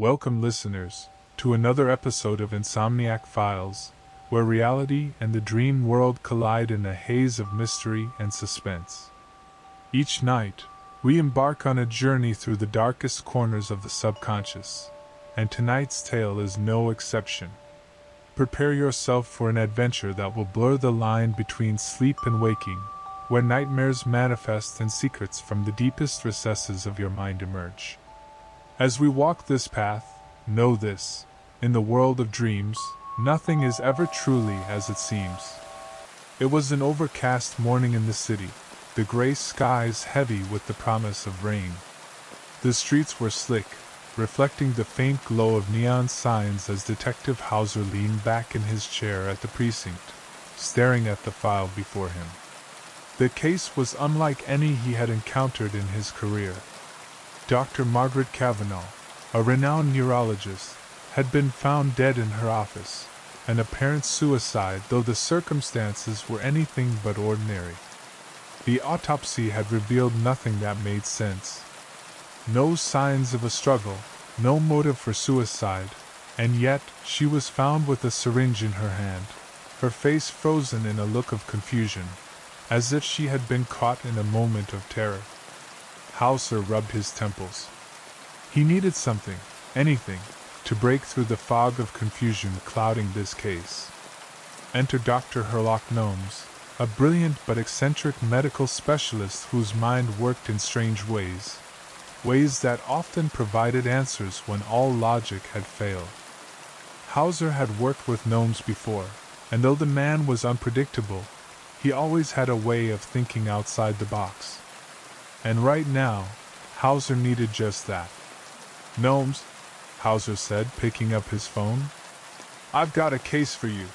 Welcome, listeners, to another episode of Insomniac Files, where reality and the dream world collide in a haze of mystery and suspense. Each night, we embark on a journey through the darkest corners of the subconscious, and tonight's tale is no exception. Prepare yourself for an adventure that will blur the line between sleep and waking, where nightmares manifest and secrets from the deepest recesses of your mind emerge. As we walk this path, know this: in the world of dreams, nothing is ever truly as it seems. It was an overcast morning in the city, the gray skies heavy with the promise of rain. The streets were slick, reflecting the faint glow of neon signs as Detective Hauser leaned back in his chair at the precinct, staring at the file before him. The case was unlike any he had encountered in his career. Dr. Margaret Cavanaugh, a renowned neurologist, had been found dead in her office, an apparent suicide though the circumstances were anything but ordinary. The autopsy had revealed nothing that made sense. No signs of a struggle, no motive for suicide, and yet she was found with a syringe in her hand, her face frozen in a look of confusion, as if she had been caught in a moment of terror. Hauser rubbed his temples. He needed something, anything, to break through the fog of confusion clouding this case. Enter Dr. Herlock Gnomes, a brilliant but eccentric medical specialist whose mind worked in strange ways that often provided answers when all logic had failed. Hauser had worked with gnomes before, and though the man was unpredictable, he always had a way of thinking outside the box. And right now, Hauser needed just that. "Gnomes," Hauser said, picking up his phone. "I've got a case for you."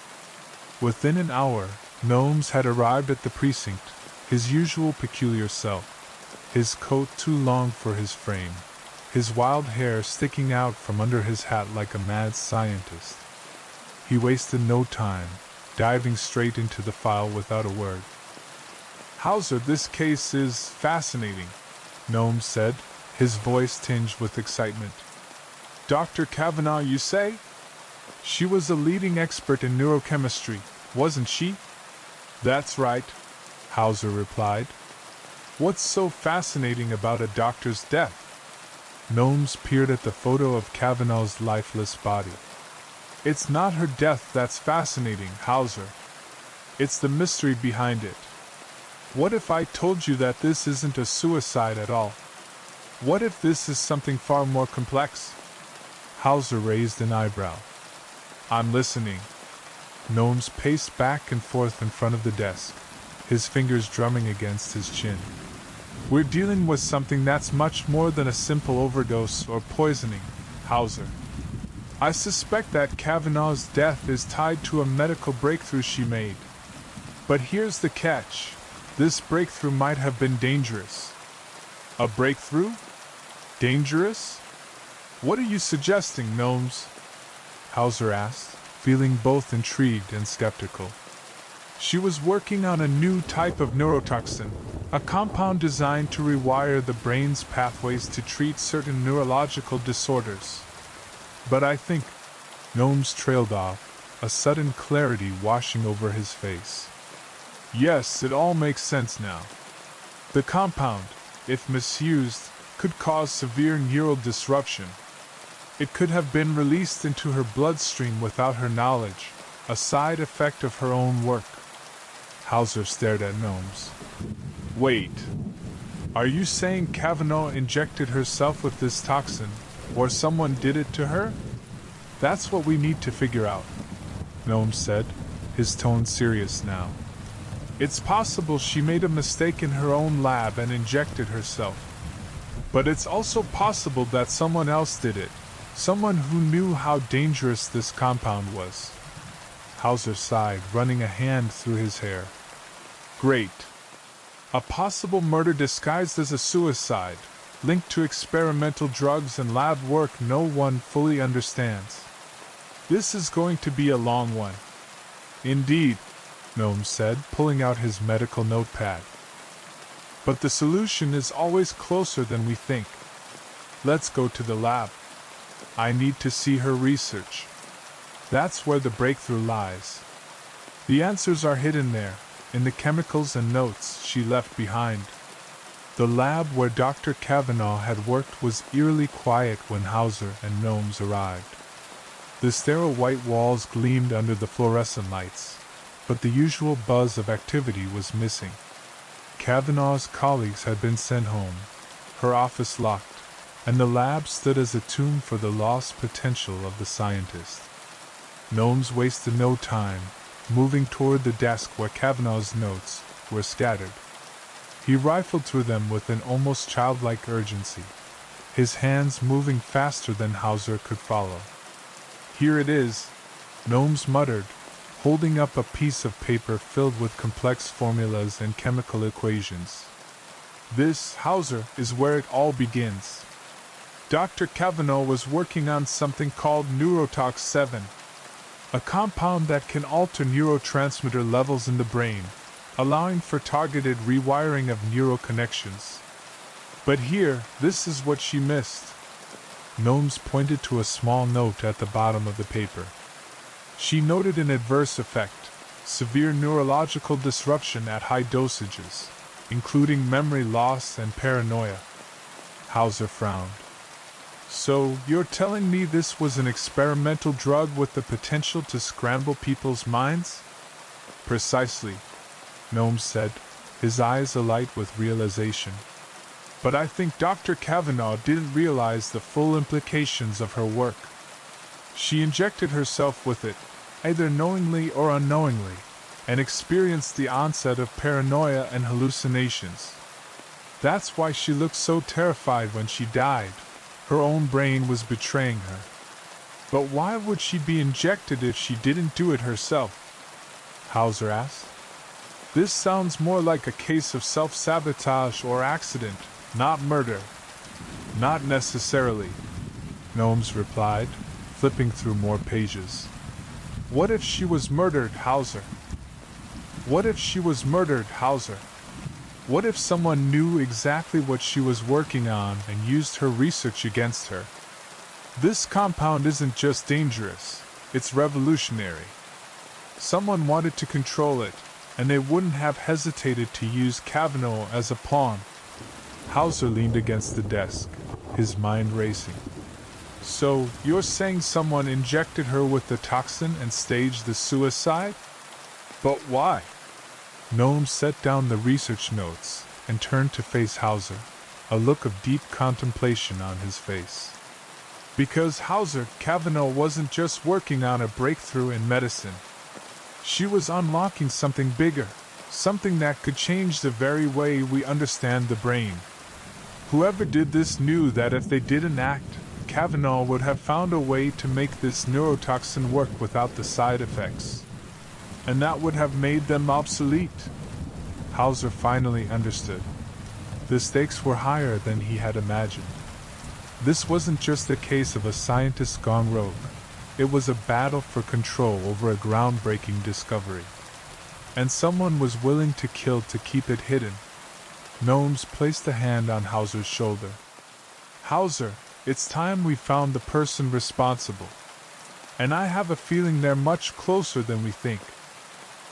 Within an hour, Gnomes had arrived at the precinct, his usual peculiar self, his coat too long for his frame, his wild hair sticking out from under his hat like a mad scientist. He wasted no time, diving straight into the file without a word. "Hauser, this case is fascinating," Gnome said, his voice tinged with excitement. "Dr. Cavanaugh, you say? She was a leading expert in neurochemistry, wasn't she?" "That's right," Hauser replied. "What's so fascinating about a doctor's death?" Gnomes peered at the photo of Cavanaugh's lifeless body. "It's not her death that's fascinating, Hauser. It's the mystery behind it. What if I told you that this isn't a suicide at all? What if this is something far more complex?" Hauser raised an eyebrow. "I'm listening." Gnomes paced back and forth in front of the desk, his fingers drumming against his chin. "We're dealing with something that's much more than a simple overdose or poisoning, Hauser. I suspect that Cavanaugh's death is tied to a medical breakthrough she made. But here's the catch. This breakthrough might have been dangerous." "A breakthrough? Dangerous? What are you suggesting, Gnomes?" Hauser asked, feeling both intrigued and skeptical. "She was working on a new type of neurotoxin, a compound designed to rewire the brain's pathways to treat certain neurological disorders. But I think..." Gnomes trailed off, a sudden clarity washing over his face. "Yes, it all makes sense now. The compound, if misused, could cause severe neural disruption. It could have been released into her bloodstream without her knowledge, a side effect of her own work." Hauser stared at Gnomes. "Wait. Are you saying Cavanaugh injected herself with this toxin, or someone did it to her? That's what we need to figure out," Gnomes said, his tone serious now. "It's possible she made a mistake in her own lab and injected herself. But it's also possible that someone else did it, someone who knew how dangerous this compound was." Hauser sighed, running a hand through his hair. "Great. A possible murder disguised as a suicide, linked to experimental drugs and lab work no one fully understands. This is going to be a long one." "Indeed," Gnome said, pulling out his medical notepad. "But the solution is always closer than we think. Let's go to the lab." I need to see her research. That's where the breakthrough lies. The answers are hidden there, in the chemicals and notes she left behind. The lab where Dr. Kavanaugh had worked was eerily quiet when Hauser and Gnomes arrived. The sterile white walls gleamed under the fluorescent lights, but the usual buzz of activity was missing. Kavanaugh's colleagues had been sent home, her office locked, and the lab stood as a tomb for the lost potential of the scientist. Gnomes wasted no time, moving toward the desk where Kavanaugh's notes were scattered. He rifled through them with an almost childlike urgency, his hands moving faster than Hauser could follow. Here it is, Gnomes muttered, holding up a piece of paper filled with complex formulas and chemical equations. This, Hauser, is where it all begins. Dr. Kavanaugh was working on something called Neurotoxin 7, a compound that can alter neurotransmitter levels in the brain, allowing for targeted rewiring of neural connections. But here, this is what she missed. Gnomes pointed to a small note at the bottom of the paper. She noted an adverse effect, severe neurological disruption at high dosages, including memory loss and paranoia. Hauser frowned. So, you're telling me this was an experimental drug with the potential to scramble people's minds? Precisely, Gnomes said, his eyes alight with realization. But I think Dr. Kavanaugh didn't realize the full implications of her work. She injected herself with it, either knowingly or unknowingly, and experienced the onset of paranoia and hallucinations. That's why she looked so terrified when she died. Her own brain was betraying her. But why would she be injected if she didn't do it herself? Hauser asked. This sounds more like a case of self-sabotage or accident, not murder. Not necessarily, Gnomes replied, flipping through more pages. What if she was murdered, Hauser? What if she was murdered, Hauser? What if someone knew exactly what she was working on and used her research against her? This compound isn't just dangerous, it's revolutionary. Someone wanted to control it, and they wouldn't have hesitated to use Kavanaugh as a pawn. Hauser leaned against the desk, his mind racing. So, you're saying someone injected her with the toxin and staged the suicide? But why? Gnome set down the research notes and turned to face Hauser, a look of deep contemplation on his face. Because Hauser, Kavanaugh wasn't just working on a breakthrough in medicine. She was unlocking something bigger, something that could change the very way we understand the brain. Whoever did this knew that if they didn't act, Kavanaugh would have found a way to make this neurotoxin work without the side effects. And that would have made them obsolete. Hauser finally understood. The stakes were higher than he had imagined. This wasn't just a case of a scientist gone rogue. It was a battle for control over a groundbreaking discovery. And someone was willing to kill to keep it hidden. Gnomes placed a hand on Hauser's shoulder. Hauser, it's time we found the person responsible. And I have a feeling they're much closer than we think.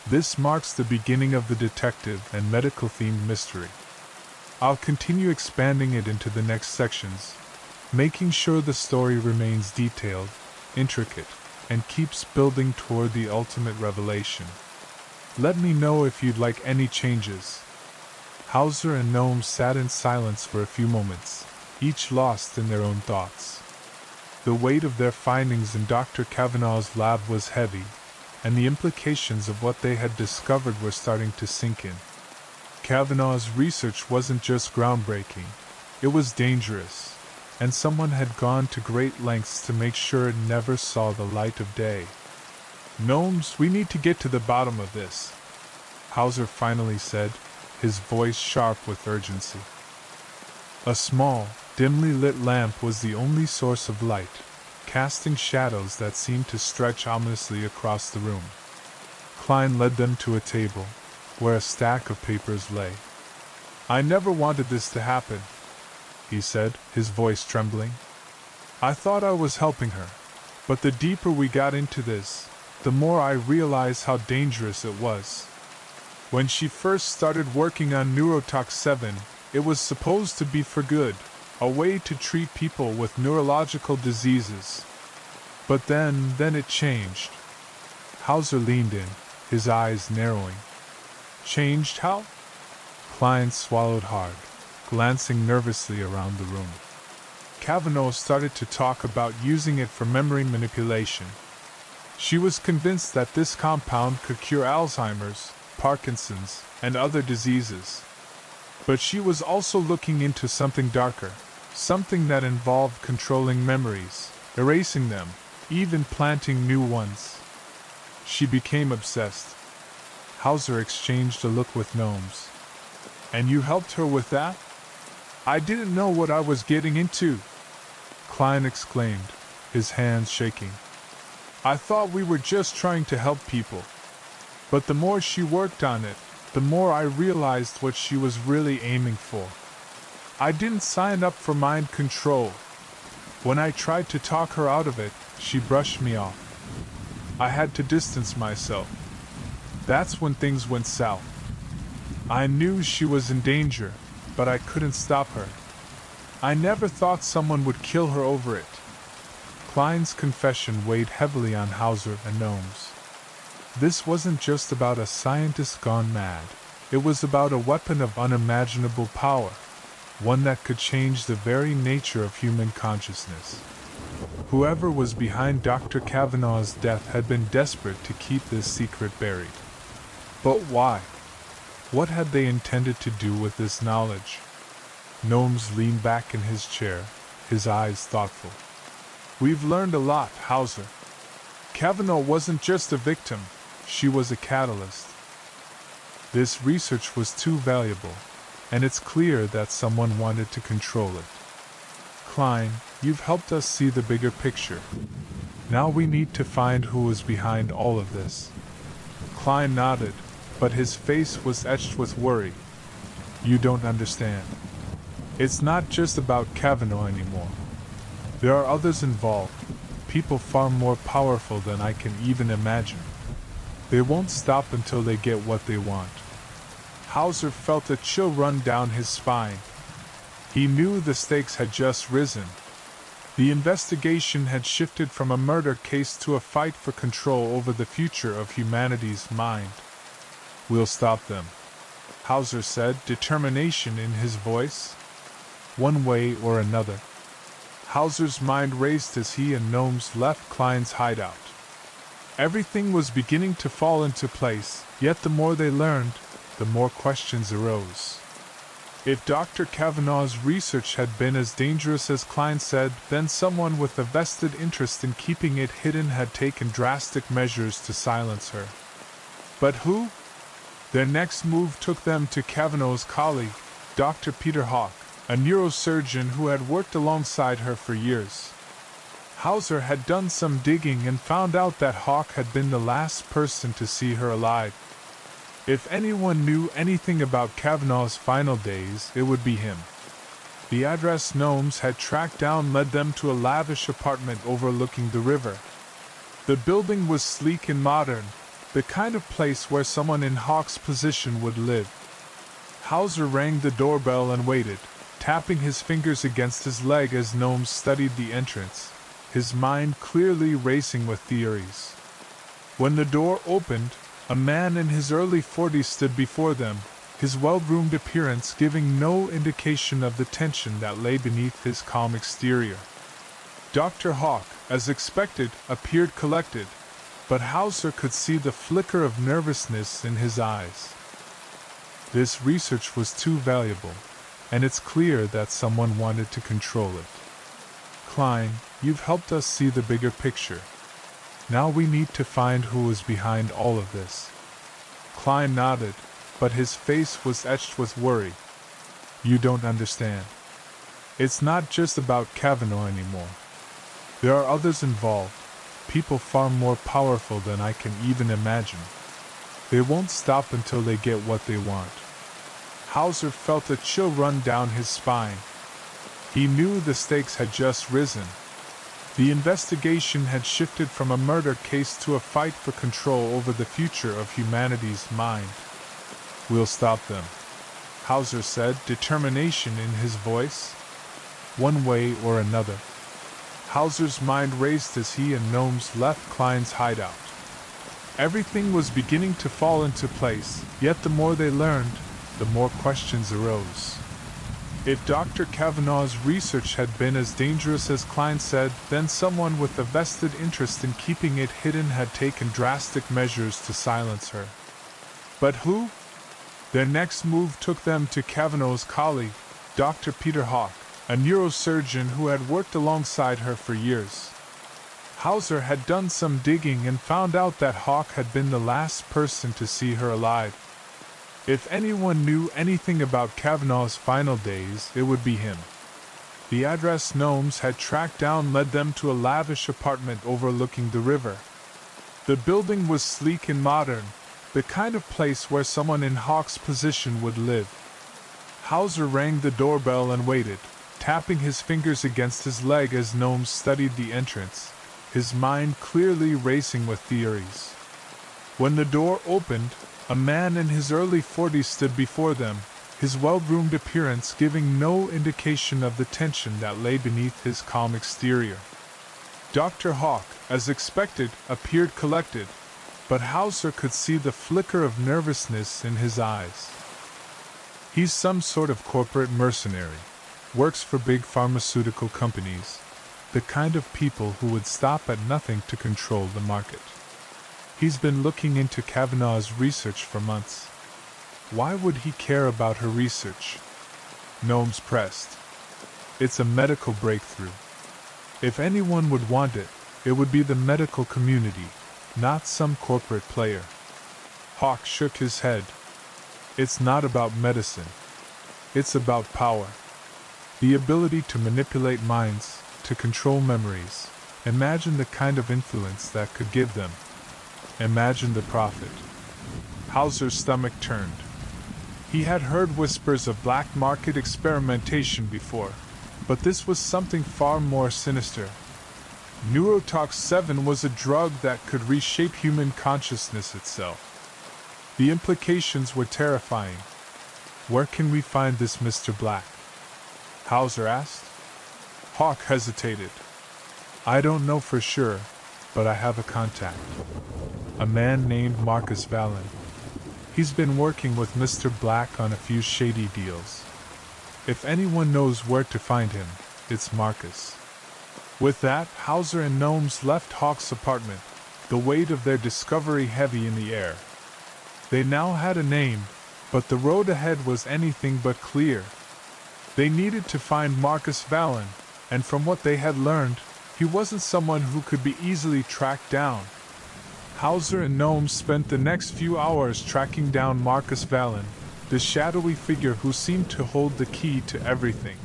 This marks the beginning of the detective and medical-themed mystery. I'll continue expanding it into the next sections, making sure the story remains detailed, intricate, and keeps building toward the ultimate revelation. Let me know if you'd like any changes. Hauser and Gnome sat in silence for a few moments, each lost in their own thoughts. The weight of their findings in Dr. Kavanaugh's lab was heavy, and the implications of what they had discovered were starting to sink in. Kavanaugh's research wasn't just groundbreaking, it was dangerous, and someone had gone to great lengths to make sure it never saw the light of day. Gnomes, we need to get to the bottom of this, Hauser finally said, his voice sharp with urgency. A small, dimly lit lamp was the only source of light, casting shadows that seemed to stretch ominously across the room. Klein led them to a table, where a stack of papers lay. I never wanted this to happen, he said, his voice trembling. I thought I was helping her, but the deeper we got into this, the more I realized how dangerous it was. When she first started working on Neurotoxin 7, it was supposed to be for good, a way to treat people with neurological diseases. But then it changed. Hauser leaned in, his eyes narrowing. Changed how? Klein swallowed hard, glancing nervously around the room. Kavanaugh started to talk about using it for memory manipulation. She was convinced that this compound could cure Alzheimer's, Parkinson's, and other diseases. But she was also looking into something darker, something that involved controlling memories, erasing them, even planting new ones. She became obsessed. Hauser exchanged a look with Gnomes. And you helped her with that? I didn't know what I was getting into, Klein exclaimed, his hands shaking. I thought we were just trying to help people. But the more she worked on it, the more I realized what she was really aiming for. I didn't sign up for mind control. When I tried to talk her out of it, she brushed me off. I had to distance myself. That's when things went south. I knew she was in danger, but I couldn't stop her. I never thought someone would kill her over it. Klein's confession weighed heavily on Hauser and Gnomes. This wasn't just about a scientist gone mad. It was about a weapon of unimaginable power, one that could change the very nature of human consciousness. Whoever was behind Dr. Kavanaugh's death had been desperate to keep this secret buried. But why? What had they intended to do with this knowledge? Gnomes leaned back in his chair, his eyes thoughtful. We've learned a lot, Hauser. Kavanaugh wasn't just a victim, she was a catalyst. This research was too valuable, and it's clear that someone wanted to control it. Klein, you've helped us see the bigger picture. Now we need to find who is behind all of this. Klein nodded, but his face was etched with worry. You don't understand. It's not just about Kavanaugh anymore. There are others involved, people far more powerful than I can even imagine. They won't stop until they get what they want. Hauser felt a chill run down his spine. He knew the stakes had just risen. The investigation had shifted from a murder case to a fight for control over the future of humanity's mind. We'll stop them, Hauser said, determination in his voice. One way or another. Hauser's mind raced as he and Gnomes left Klein's hideout. Everything was beginning to fall into place, yet the more they learned, the more questions arose. If Dr. Kavanaugh's research had been as dangerous as Klein said, then someone with a vested interest in keeping it hidden had taken drastic measures to silence her. But who? Their next move took them to Kavanaugh's colleague, Dr. Peter Hawk, a neurosurgeon who had worked alongside her for years. Hauser had done some digging and found out that Hawk had been the last person to see her alive. If anyone knew anything about Kavanaugh's final days, it would be him. The address Gnomes had tracked down led them to a lavish apartment overlooking the river. The building was sleek and modern, the kind of place where someone in Hawk's position would live. Hauser rang the doorbell and waited, tapping his fingers against his leg as Gnomes studied the entrance, his mind clearly racing with theories. When the door opened, a man in his early 40s stood before them, his well-groomed appearance giving no indication of the tension that lay beneath his calm exterior. Dr. Hawk, as expected, appeared collected, but Hauser could see the flicker of nervousness in his eyes. This research was too valuable, and it's clear that someone wanted to control it. Klein, you've helped us see the bigger picture. Now we need to find who is behind all of this. Klein nodded, but his face was etched with worry. You don't understand. It's not just about Kavanaugh anymore. There are others involved, people far more powerful than I can even imagine. They won't stop until they get what they want. Hauser felt a chill run down his spine. He knew the stakes had just risen. The investigation had shifted from a murder case to a fight for control over the future of humanity's mind. "We'll stop them," Hauser said, determination in his voice. "One way or another." Hauser's mind raced as he and Gnomes left Klein's hideout. Everything was beginning to fall into place, yet the more they learned, the more questions arose. If Dr. Kavanaugh's research had been as dangerous as Klein said, then someone with a vested interest in keeping it hidden had taken drastic measures to silence her. But who? Their next move took them to Kavanaugh's colleague, Dr. Peter Hawk, a neurosurgeon who had worked alongside her for years. Hauser had done some digging and found out that Hawk had been the last person to see her alive. If anyone knew anything about Kavanaugh's final days, it would be him. The address Gnomes had tracked down led them to a lavish apartment overlooking the river. The building was sleek and modern, the kind of place where someone in Hawk's position would live. Hauser rang the doorbell and waited, tapping his fingers against his leg as Gnomes studied the entrance, his mind clearly racing with theories. When the door opened, a man in his early 40s stood before them, his well-groomed appearance giving no indication of the tension that lay beneath his calm exterior. Dr. Hawk, as expected, appeared collected, but Hauser could see the flicker of nervousness in his eyes. "He's some sort of corporate mercenary, works for big pharmaceutical companies, the kind of people who would stop at nothing to control the market. He's been looking into Kavanaugh's research for months. Why would he care about her research?" Gnomes pressed. "It's a medical breakthrough. If anyone would want it, it would be the medical community, not some corporate player." Hawk shook his head. "It's not about medicine. It's about power. The ability to manipulate minds, to control memories. Imagine the kind of influence that could give them. Imagine the profit." Hauser's stomach turned. He had heard whispers of black market experimentation before, but this was something far more sinister. Neurotoxin was a drug that could reshape human consciousness itself. The implications were terrifying. "Where can we find this Mr. Black?" Hauser asked. Hawk hesitated. "I don't know for sure, but I have a contact. A man named Marcus Vallon. He's been working with Mr. Black on a few shady deals. If anyone knows where to find him, it's Marcus." With that, Hauser and Gnomes left Hawk's apartment, the weight of their discovery heavy in the air. They now had a name, but the road ahead was anything but clear. They needed to find Marcus Vallon, and from what they had learned, he wasn't someone who could be easily tracked down. Hauser and Gnomes spent the next few hours tracking down Marcus Vallon, the shadowy figure who seemed to hold the key to everything.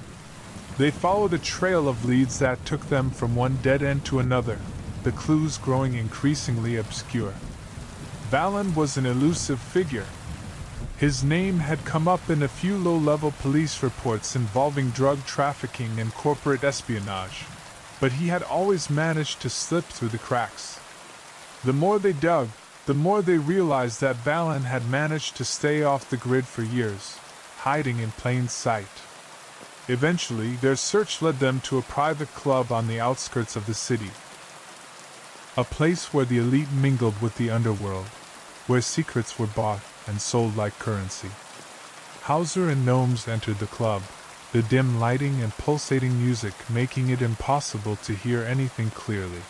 They followed a trail of leads that took them from one dead end to another, the clues growing increasingly obscure. Vallon was an elusive figure. His name had come up in a few low-level police reports involving drug trafficking and corporate espionage, but he had always managed to slip through the cracks. The more they dug, the more they realized that Vallon had managed to stay off the grid for years, hiding in plain sight. Eventually, their search led them to a private club on the outskirts of the city. A place where the elite mingled with the underworld, where secrets were bought and sold like currency. Hauser and Gnomes entered the club, the dim lighting and pulsating music making it impossible to hear anything clearly.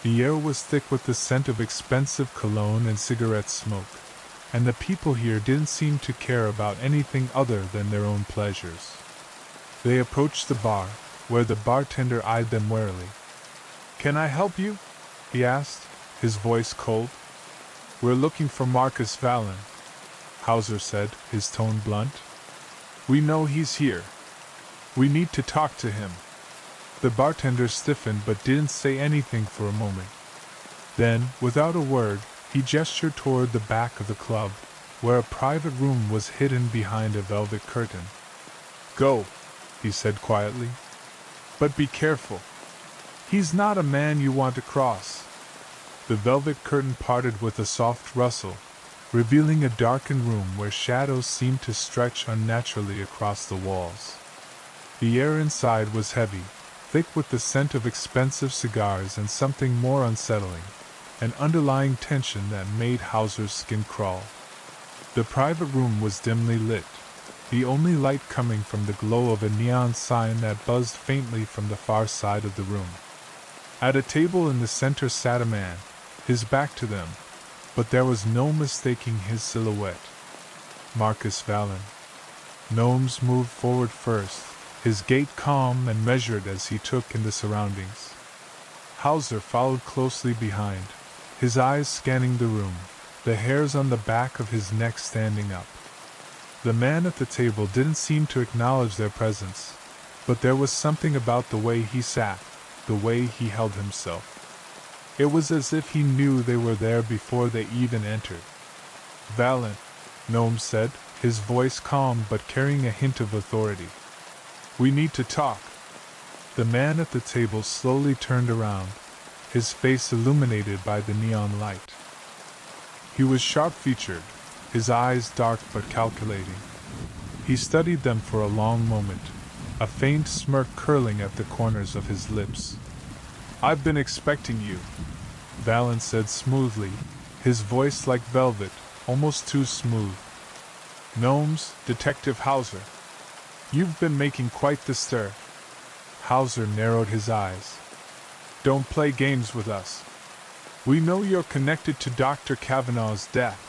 The air was thick with the scent of expensive cologne and cigarette smoke, and the people here didn't seem to care about anything other than their own pleasures. They approached the bar, where the bartender eyed them warily. "Can I help you?" he asked, his voice cold. "We're looking for Marcus Vallon," Hauser said, his tone blunt. "We know he's here. We need to talk to him." The bartender stiffened but didn't say anything for a moment. Then, without a word, he gestured toward the back of the club, where a private room was hidden behind a velvet curtain. "Go," he said quietly. "But be careful." He's not a man you want to cross. The velvet curtain parted with a soft rustle, revealing a darkened room where shadows seemed to stretch unnaturally across the walls. The air inside was heavy, thick with the scent of expensive cigars and something more unsettling, an underlying tension that made Hauser's skin crawl. The private room was dimly lit, the only light coming from the glow of a neon sign that buzzed faintly from the far side of the room. At a table in the center sat a man, his back to them, but there was no mistaking his silhouette. Marcus Valen. Gnomes moved forward first, his gait calm and measured as he took in the surroundings. Hauser followed closely behind, his eyes scanning the room, the hairs on the back of his neck standing up. The man at the table didn't seem to acknowledge their presence, but there was something about the way he sat, the way he held himself. It was as if he knew they were there before they even entered. Valen, Gnome said, his voice calm but carrying a hint of authority. We need to talk. The man at the table slowly turned around, his face illuminated by the neon light. He was sharp-featured, his eyes dark but calculating. He studied them for a long moment, a faint smirk curling at the corners of his lips. I've been expecting you, Valen said smoothly, his voice like velvet, almost too smooth. Gnomes, Detective Hauser. You've been making quite the stir. Hauser narrowed his eyes. Don't play games with us. We know you're connected to Dr. Kavanaugh's death.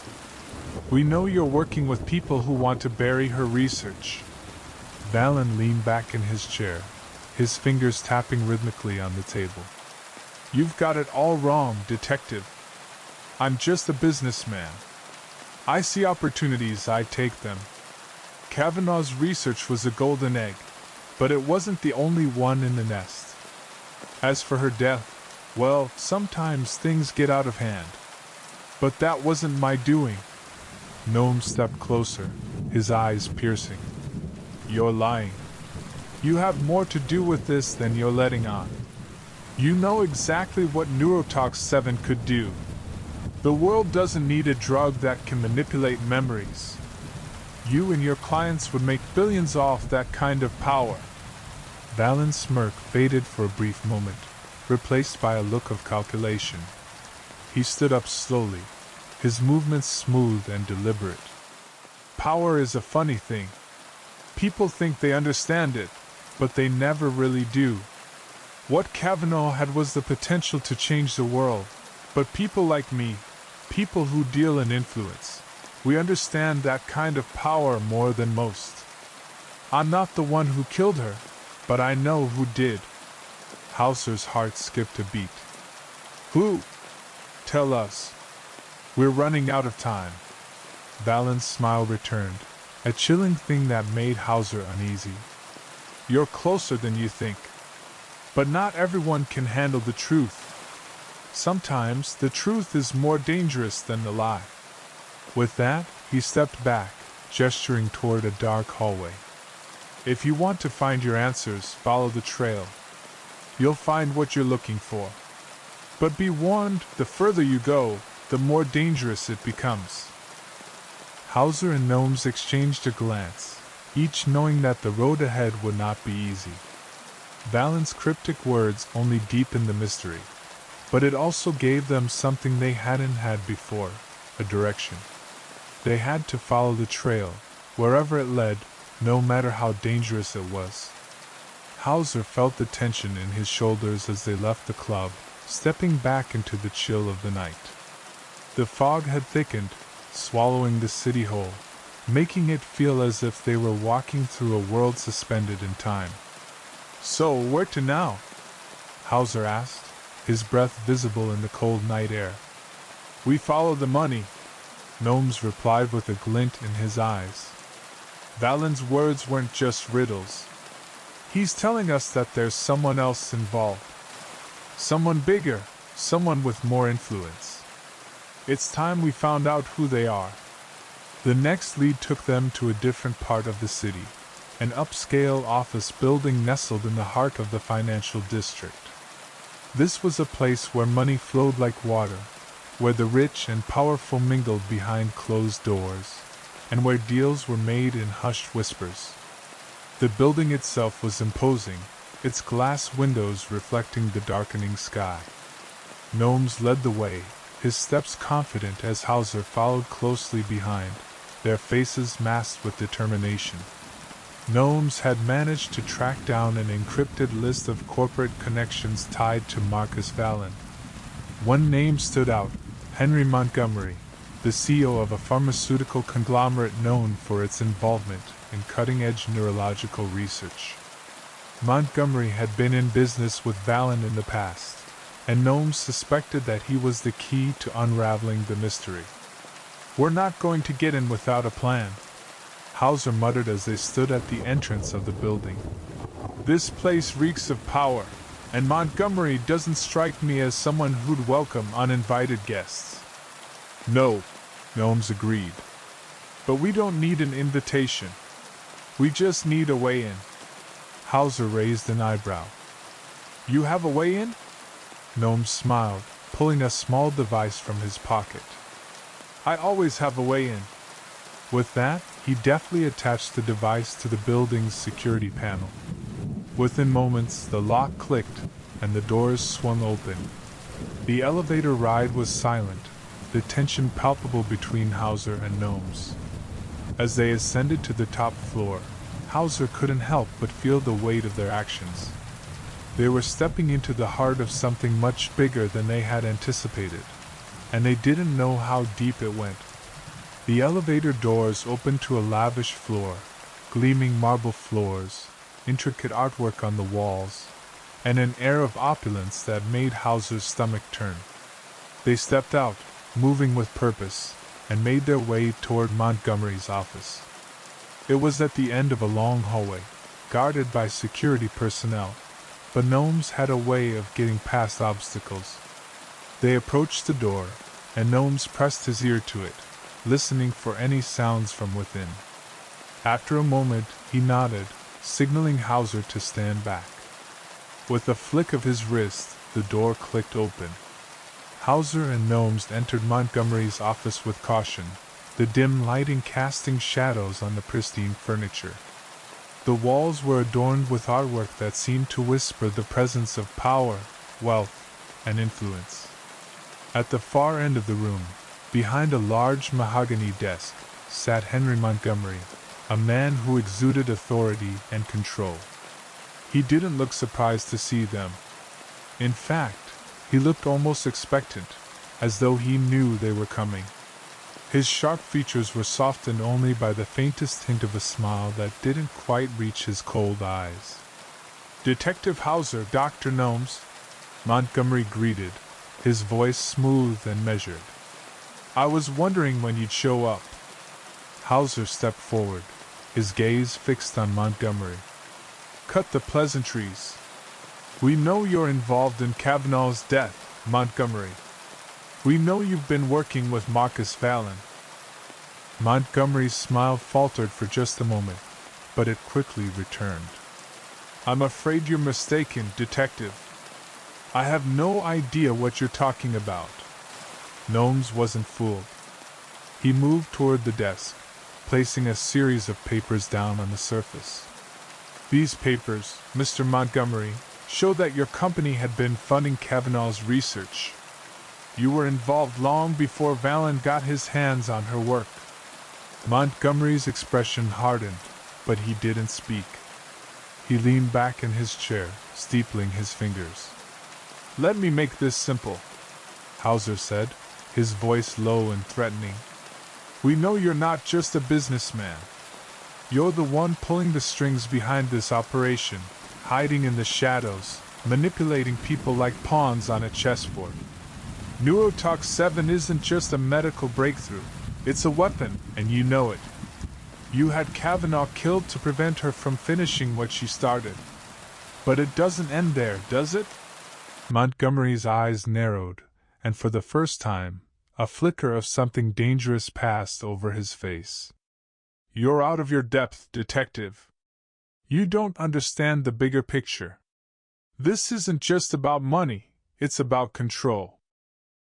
We know you're working with people who want to bury her research. Valen leaned back in his chair, his fingers tapping rhythmically on the table. You've got it all wrong, Detective. I'm just a businessman. I see opportunities, I take them. Kavanaugh's research was a golden egg, but it wasn't the only one in the nest. As for her death, well, sometimes things get out of hand. But that wasn't my doing. Gnome stepped closer, his eyes piercing. You're lying. You have more to do with this than you're letting on. You know exactly what Neurotoxin 7 could do. The world doesn't need a drug that can manipulate memories. You and your clients would make billions off that kind of power. Valen's smirk faded for a brief moment, replaced by a look of calculation. He stood up slowly, his movements smooth and deliberate. Power is a funny thing. People think they understand it, but they never really do. What Kavanaugh had was the potential to change the world, but people like me, people who deal in influence, we understand that kind of power more than most. I'm not the one who killed her, but I know who did. Hauser's heart skipped a beat. Who? Tell us. We're running out of time. Valen's smile returned, a chilling thing that made Hauser uneasy. You're closer than you think. But not everyone can handle the truth. Sometimes the truth is more dangerous than the lie. With that, he stepped back, gesturing toward a dark hallway. If you want to find your answers, follow the trail. You'll find what you're looking for. But be warned, the further you go, the more dangerous it becomes. Hauser and Gnomes exchanged a glance, each knowing that the road ahead would not be easy. Valen's cryptic words only deepened the mystery, but it also gave them something they hadn't had before, a direction. They had to follow the trail, wherever it led, no matter how dangerous it was. Hauser felt the tension in his shoulders as they left the club, stepping back into the chill of the night. The fog had thickened, swallowing the city whole, making it feel as if they were walking through a world suspended in time. So, where to now? Hauser asked, his breath visible in the cold night air. We follow the money, Gnomes replied with a glint in his eyes. Valen's words weren't just riddles. He's telling us that there's someone else involved. Someone bigger, someone with more influence. It's time we found out who they are. The next lead took them to a different part of the city, an upscale office building nestled in the heart of the financial district. This was a place where money flowed like water, where the rich and powerful mingled behind closed doors, and where deals were made in hushed whispers. The building itself was imposing, its glass windows reflecting the darkening sky. Gnomes led the way, his steps confident as Hauser followed closely behind, their faces masked with determination. Gnomes had managed to track down an encrypted list of corporate connections tied to Marcus Vallon. One name stood out: Henry Montgomery, the CEO of a pharmaceutical conglomerate known for its involvement in cutting-edge neurological research. Montgomery had been in business with Vallon in the past, and Gnomes suspected that he was the key to unraveling the mystery. "We're not going to get in without a plan," Hauser muttered as they stood at the entrance of the building. "This place reeks of power, and Montgomery doesn't strike me as someone who'd welcome uninvited guests." "No," Gnomes agreed. "But we don't need an invitation. We just need a way in." Hauser raised an eyebrow. "You have a way in?" Gnomes smiled, pulling a small device from his pocket. "I always have a way in." With that, he deftly attached the device to the building's security panel. Within moments, the lock clicked, and the doors swung open. The elevator ride was silent, the tension palpable between Hauser and Gnomes. As they ascended to the top floor, Hauser couldn't help but feel the weight of their actions. They were stepping into the heart of something much bigger than they had anticipated, and they didn't know how deep it went. The elevator doors opened to a lavish floor, gleaming marble floors, intricate artwork on the walls, and an air of opulence that made Hauser's stomach turn. They stepped out, moving with purpose, and made their way toward Montgomery's office. It was at the end of a long hallway, guarded by security personnel, but Gnomes had a way of getting past obstacles. They approached the door, and Gnomes pressed his ear to it, listening for any sounds from within. After a moment, he nodded, signaling Hauser to stand back. With a flick of his wrist, the door clicked open. Hauser and Gnomes entered Montgomery's office with caution, the dim lighting casting shadows on the pristine furniture. The walls were adorned with artwork that seemed to whisper the presence of power, wealth, and influence. At the far end of the room, behind a large mahogany desk, sat Henry Montgomery, a man who exuded authority and control. He didn't look surprised to see them. In fact, he looked almost expectant, as though he knew they were coming. His sharp features were softened only by the faintest hint of a smile that didn't quite reach his cold eyes. "Detective Hauser, Dr. Gnomes," Montgomery greeted, his voice smooth and measured. "I was wondering when you'd show up." Hauser stepped forward, his gaze fixed on Montgomery. "Cut the pleasantries. We know you're involved in Kavanaugh's death, Montgomery. We know you've been working with Marcus Vallon." Montgomery's smile faltered for just a moment, but it quickly returned. "I'm afraid you're mistaken, Detective. I have no idea what you're talking about." Gnomes wasn't fooled. He moved toward the desk, placing a series of papers down on the surface. "These papers, Mr. Montgomery, show that your company had been funding Kavanaugh's research. You were involved long before Vallon got his hands on her work." Montgomery's expression hardened, but he didn't speak. He leaned back in his chair, steepling his fingers. "Let me make this simple," Hauser said, his voice low and threatening. "We know you're not just a businessman. You're the one pulling the strings behind this operation, hiding in the shadows, manipulating people like pawns on a chessboard. Neurotoxin 7 isn't just a medical breakthrough, it's a weapon, and you know it. You had Kavanaugh killed to prevent her from finishing what she started. But it doesn't end there, does it?" Montgomery's eyes narrowed, and for the first time, a flicker of something dangerous passed over his face. "You're out of your depth, Detective. You don't understand the bigger picture. This isn't just about money, It's about control.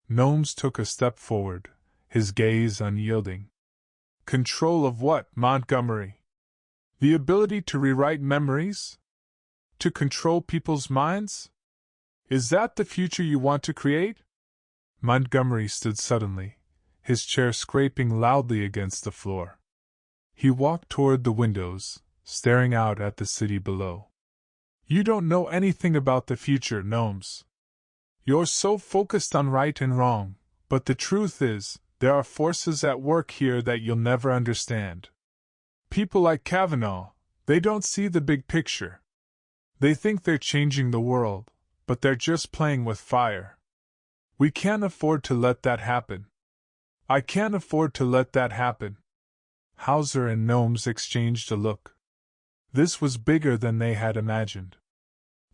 Gnomes took a step forward, his gaze unyielding. Control of what, Montgomery? The ability to rewrite memories? To control people's minds? Is that the future you want to create? Montgomery stood suddenly, his chair scraping loudly against the floor. He walked toward the windows, staring out at the city below. You don't know anything about the future, Gnomes. You're so focused on right and wrong, but the truth is, there are forces at work here that you'll never understand. People like Kavanaugh, they don't see the big picture. They think they're changing the world, but they're just playing with fire. We can't afford to let that happen. I can't afford to let that happen. Hauser and Gnomes exchanged a look. This was bigger than they had imagined.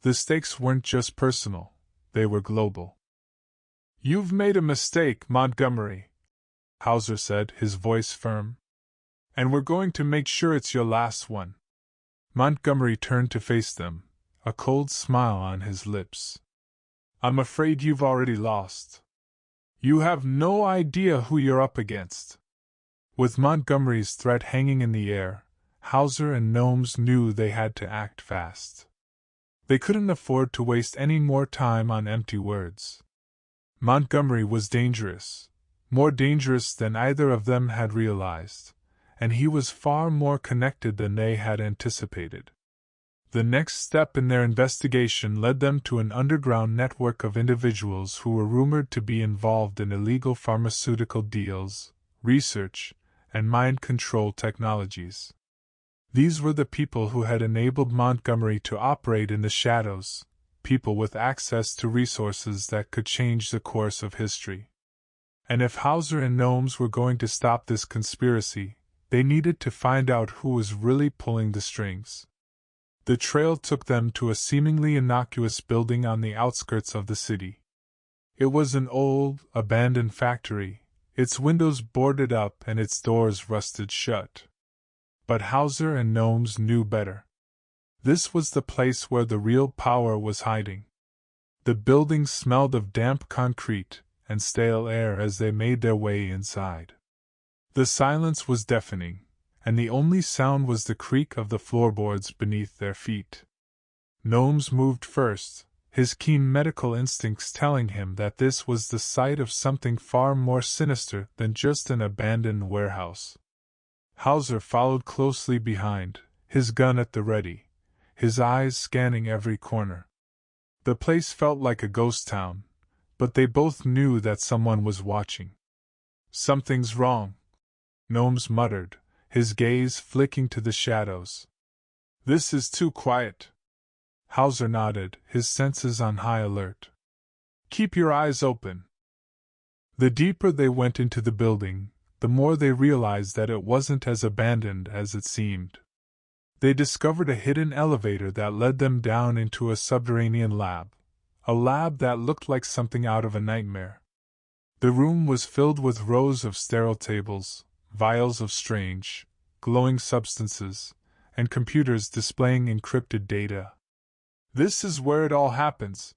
The stakes weren't just personal, they were global. You've made a mistake, Montgomery, Hauser said, his voice firm. And we're going to make sure it's your last one. Montgomery turned to face them, a cold smile on his lips. I'm afraid you've already lost. You have no idea who you're up against. With Montgomery's threat hanging in the air, Hauser and Gnomes knew they had to act fast. They couldn't afford to waste any more time on empty words. Montgomery was dangerous, more dangerous than either of them had realized, and he was far more connected than they had anticipated. The next step in their investigation led them to an underground network of individuals who were rumored to be involved in illegal pharmaceutical deals, research, and mind control technologies. These were the people who had enabled Montgomery to operate in the shadows, people with access to resources that could change the course of history. And if Hauser and Gnomes were going to stop this conspiracy, they needed to find out who was really pulling the strings. The trail took them to a seemingly innocuous building on the outskirts of the city. It was an old, abandoned factory, its windows boarded up and its doors rusted shut. But Hauser and Gnomes knew better. This was the place where the real power was hiding. The building smelled of damp concrete and stale air as they made their way inside. The silence was deafening, and the only sound was the creak of the floorboards beneath their feet. Gnomes moved first, his keen medical instincts telling him that this was the site of something far more sinister than just an abandoned warehouse. Hauser followed closely behind, his gun at the ready, his eyes scanning every corner. The place felt like a ghost town, but they both knew that someone was watching. Something's wrong, Gnomes muttered, his gaze flicking to the shadows. This is too quiet. Hauser nodded, his senses on high alert. Keep your eyes open. The deeper they went into the building, the more they realized that it wasn't as abandoned as it seemed. They discovered a hidden elevator that led them down into a subterranean lab, a lab that looked like something out of a nightmare. The room was filled with rows of sterile tables, vials of strange, glowing substances, and computers displaying encrypted data. This is where it all happens,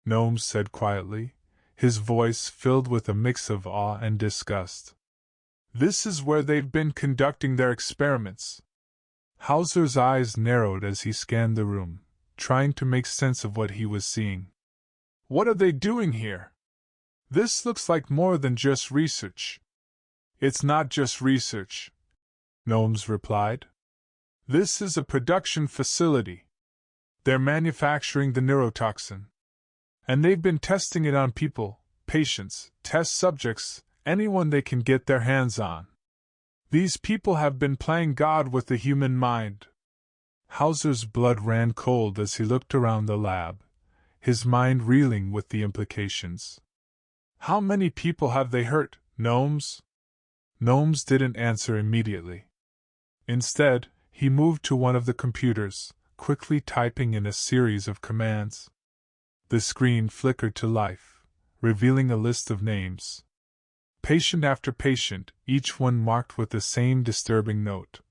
Gnomes said quietly, his voice filled with a mix of awe and disgust. This is where they've been conducting their experiments. Hauser's eyes narrowed as he scanned the room, trying to make sense of what he was seeing. What are they doing here? This looks like more than just research. It's not just research, Gnomes replied. This is a production facility. They're manufacturing the neurotoxin. And they've been testing it on people, patients, test subjects, anyone they can get their hands on. These people have been playing God with the human mind. Hauser's blood ran cold as he looked around the lab, his mind reeling with the implications. How many people have they hurt, Gnomes? Gnomes didn't answer immediately. Instead, he moved to one of the computers, quickly typing in a series of commands. The screen flickered to life, revealing a list of names. Patient after patient, each one marked with the same disturbing note.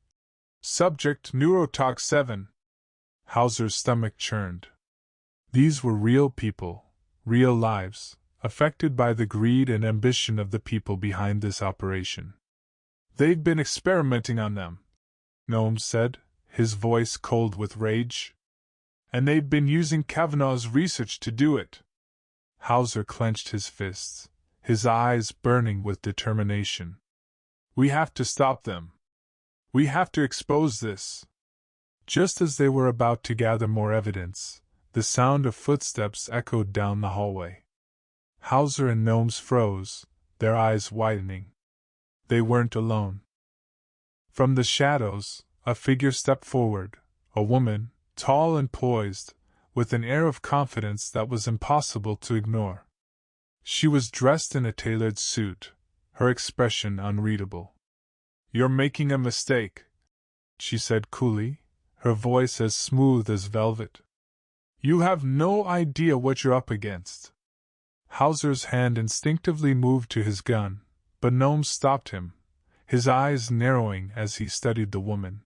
Subject Neurotox 7. Hauser's stomach churned. These were real people, real lives, affected by the greed and ambition of the people behind this operation. They've been experimenting on them, Gnome said, his voice cold with rage. And they've been using Kavanaugh's research to do it. Hauser clenched his fists, his eyes burning with determination. We have to stop them. We have to expose this. Just as they were about to gather more evidence, the sound of footsteps echoed down the hallway. Hauser and Gnomes froze, their eyes widening. They weren't alone. From the shadows, a figure stepped forward, a woman, tall and poised, with an air of confidence that was impossible to ignore. She was dressed in a tailored suit, her expression unreadable. "You're making a mistake," she said coolly, her voice as smooth as velvet. "You have no idea what you're up against." Hauser's hand instinctively moved to his gun, but Gnome stopped him, his eyes narrowing as he studied the woman.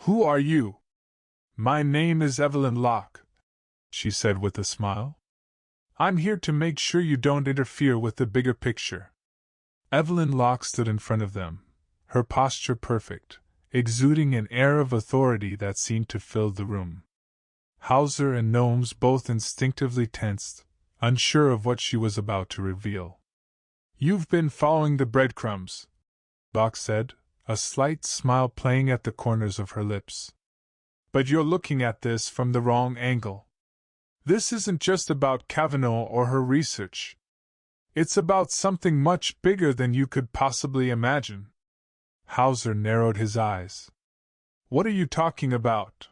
"Who are you?" "My name is Evelyn Locke," she said with a smile. "I'm here to make sure you don't interfere with the bigger picture." Evelyn Locke stood in front of them, her posture perfect, exuding an air of authority that seemed to fill the room. Hauser and Gnomes both instinctively tensed, unsure of what she was about to reveal. "You've been following the breadcrumbs," Locke said, a slight smile playing at the corners of her lips. "But you're looking at this from the wrong angle. This isn't just about Kavanaugh or her research. It's about something much bigger than you could possibly imagine." Hauser narrowed his eyes. "What are you talking about?"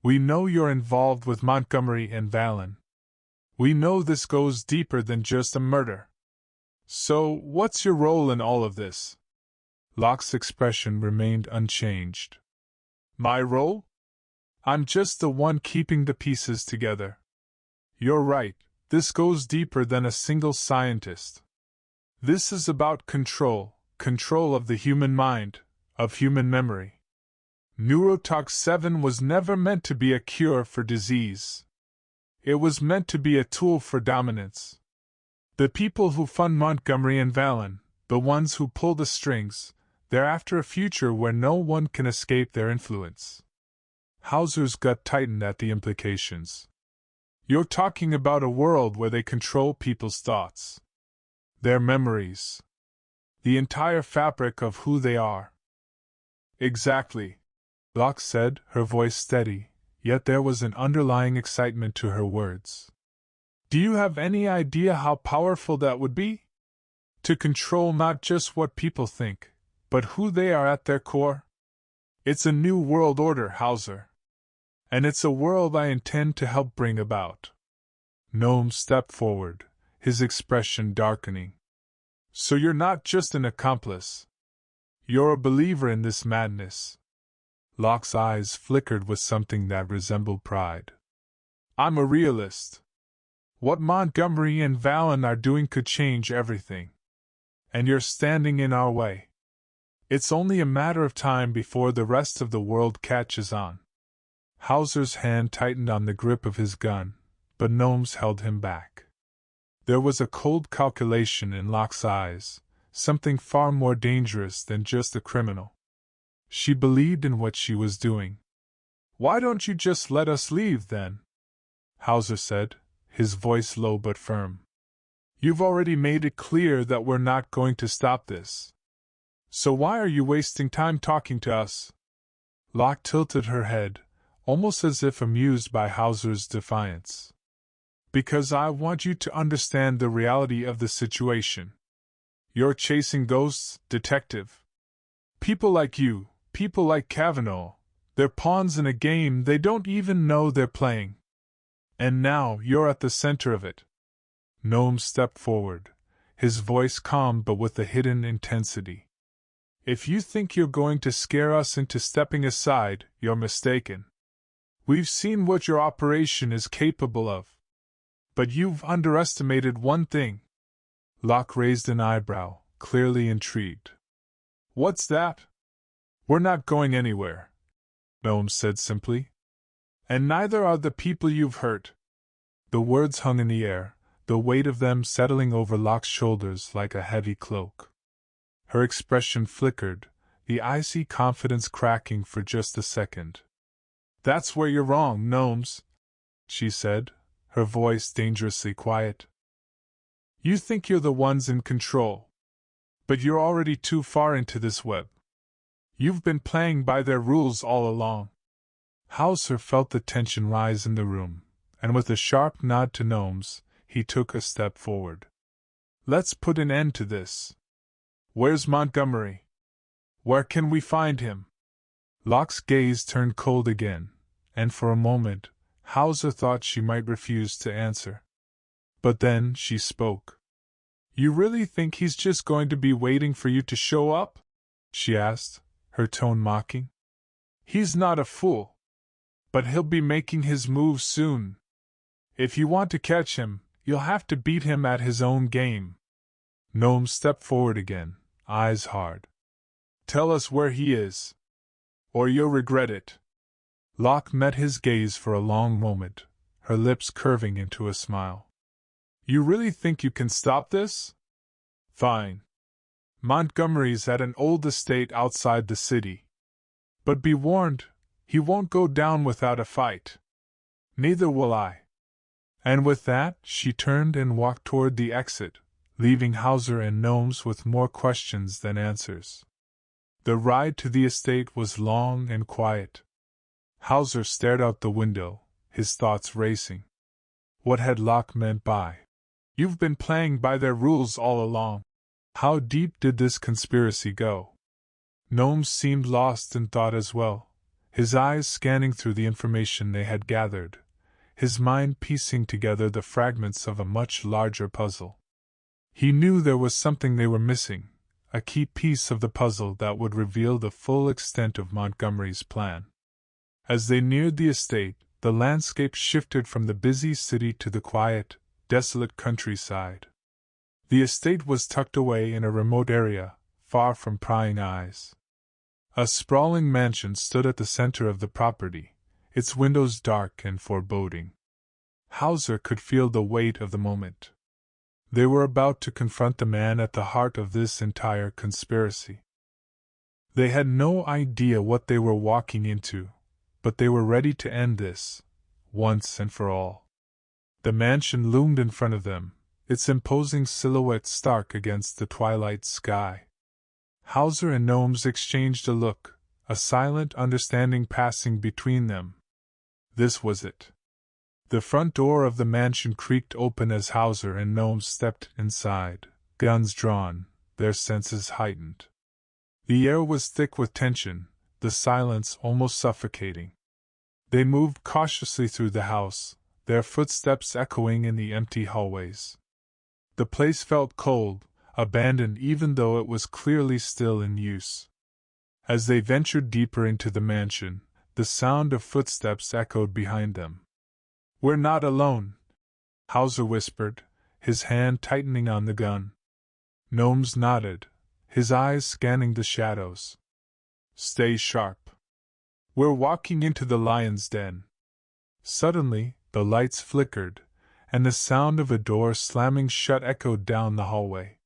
"We know you're involved with Montgomery and Vallon. We know this goes deeper than just a murder. So, what's your role in all of this?" Locke's expression remained unchanged. "My role? I'm just the one keeping the pieces together. You're right, this goes deeper than a single scientist. This is about control of the human mind, of human memory. Neurotoxin was never meant to be a cure for disease. It was meant to be a tool for dominance. The people who fund Montgomery and Vallon, the ones who pull the strings, they're after a future where no one can escape their influence." Hauser's gut tightened at the implications. "You're talking about a world where they control people's thoughts, their memories, the entire fabric of who they are." "Exactly," Locke said, her voice steady, yet there was an underlying excitement to her words. "Do you have any idea how powerful that would be? To control not just what people think, but who they are at their core? It's a new world order, Hauser. And it's a world I intend to help bring about." Gnome stepped forward, his expression darkening. "So you're not just an accomplice. You're a believer in this madness." Locke's eyes flickered with something that resembled pride. "I'm a realist. What Montgomery and Vallon are doing could change everything. And you're standing in our way. It's only a matter of time before the rest of the world catches on." Hauser's hand tightened on the grip of his gun, but Gnomes held him back. There was a cold calculation in Locke's eyes, something far more dangerous than just a criminal. She believed in what she was doing. "Why don't you just let us leave, then?" Hauser said, his voice low but firm. "You've already made it clear that we're not going to stop this. So why are you wasting time talking to us?" Locke tilted her head, almost as if amused by Hauser's defiance. "Because I want you to understand the reality of the situation. You're chasing ghosts, detective. People like you, people like Kavanaugh, they're pawns in a game they don't even know they're playing. And now you're at the center of it." Gnome stepped forward, his voice calm but with a hidden intensity. "If you think you're going to scare us into stepping aside, you're mistaken. We've seen what your operation is capable of. But you've underestimated one thing." Locke raised an eyebrow, clearly intrigued. "What's that?" "We're not going anywhere," Gnome said simply. "And neither are the people you've hurt." The words hung in the air, the weight of them settling over Locke's shoulders like a heavy cloak. Her expression flickered, the icy confidence cracking for just a second. "That's where you're wrong, Gnomes," she said, her voice dangerously quiet. "You think you're the ones in control. But you're already too far into this web. You've been playing by their rules all along." Hauser felt the tension rise in the room, and with a sharp nod to Gnomes, he took a step forward. "Let's put an end to this. Where's Montgomery? Where can we find him?" Locke's gaze turned cold again, and for a moment, Hauser thought she might refuse to answer. But then she spoke. "You really think he's just going to be waiting for you to show up?" she asked, her tone mocking. "He's not a fool. But he'll be making his move soon. If you want to catch him, you'll have to beat him at his own game." Gnome stepped forward again, eyes hard. "Tell us where he is, or you'll regret it." Locke met his gaze for a long moment, her lips curving into a smile. "You really think you can stop this? Fine. Montgomery's at an old estate outside the city. But be warned, he won't go down without a fight. Neither will I." And with that, she turned and walked toward the exit, leaving Hauser and Gnomes with more questions than answers. The ride to the estate was long and quiet. Hauser stared out the window, his thoughts racing. What had Locke meant by, "You've been playing by their rules all along"? How deep did this conspiracy go? Gnomes seemed lost in thought as well, his eyes scanning through the information they had gathered, his mind piecing together the fragments of a much larger puzzle. He knew there was something they were missing, a key piece of the puzzle that would reveal the full extent of Montgomery's plan. As they neared the estate, the landscape shifted from the busy city to the quiet, desolate countryside. The estate was tucked away in a remote area, far from prying eyes. A sprawling mansion stood at the center of the property, its windows dark and foreboding. Hauser could feel the weight of the moment. They were about to confront the man at the heart of this entire conspiracy. They had no idea what they were walking into, but they were ready to end this, once and for all. The mansion loomed in front of them, its imposing silhouette stark against the twilight sky. Hauser and Gnomes exchanged a look, a silent understanding passing between them. This was it. The front door of the mansion creaked open as Hauser and Gnomes stepped inside, guns drawn, their senses heightened. The air was thick with tension, the silence almost suffocating. They moved cautiously through the house, their footsteps echoing in the empty hallways. The place felt cold, abandoned even though it was clearly still in use. As they ventured deeper into the mansion, the sound of footsteps echoed behind them. "We're not alone," Hauser whispered, his hand tightening on the gun. Gnomes nodded, his eyes scanning the shadows. "Stay sharp. We're walking into the lion's den." Suddenly, the lights flickered, and the sound of a door slamming shut echoed down the hallway.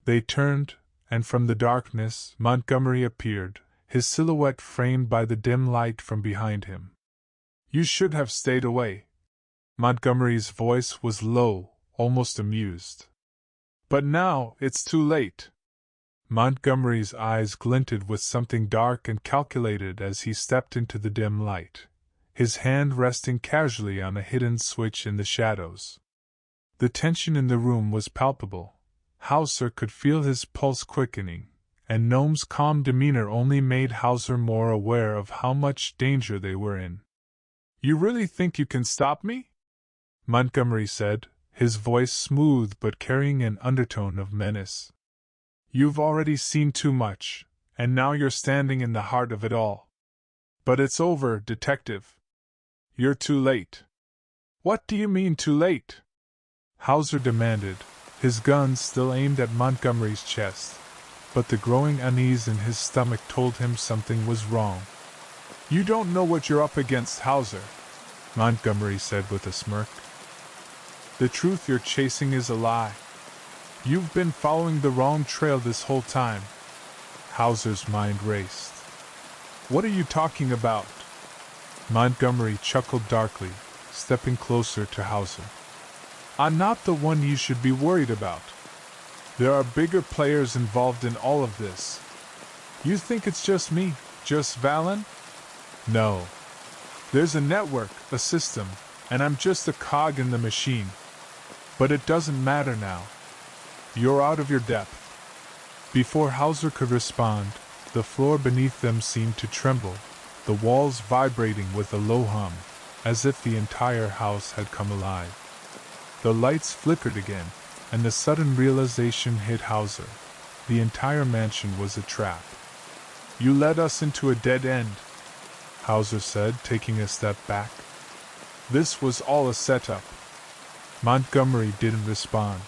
They turned, and from the darkness Montgomery appeared, his silhouette framed by the dim light from behind him. "You should have stayed away." Montgomery's voice was low, almost amused. "But now it's too late." Montgomery's eyes glinted with something dark and calculated as he stepped into the dim light, his hand resting casually on a hidden switch in the shadows. The tension in the room was palpable. Hauser could feel his pulse quickening, and Gnome's calm demeanor only made Hauser more aware of how much danger they were in. "You really think you can stop me?" Montgomery said, his voice smooth but carrying an undertone of menace. "You've already seen too much, and now you're standing in the heart of it all. But it's over, Detective. You're too late." "What do you mean too late?" Hauser demanded, his gun still aimed at Montgomery's chest, but the growing unease in his stomach told him something was wrong. "You don't know what you're up against, Hauser," Montgomery said with a smirk. The truth you're chasing is a lie. You've been following the wrong trail this whole time. Hauser's mind raced. What are you talking about? Montgomery chuckled darkly, stepping closer to Hauser. I'm not the one you should be worried about. There are bigger players involved in all of this. You think it's just me, just Valen? No. There's a network, a system, and I'm just a cog in the machine. But it doesn't matter now. You're out of your depth. Before Hauser could respond, the floor beneath them seemed to tremble, the walls vibrating with a low hum, as if the entire house had come alive. The lights flickered again, and the sudden realization hit Hauser. The entire mansion was a trap. You led us into a dead end, Hauser said, taking a step back. This was all a setup. Montgomery didn't respond.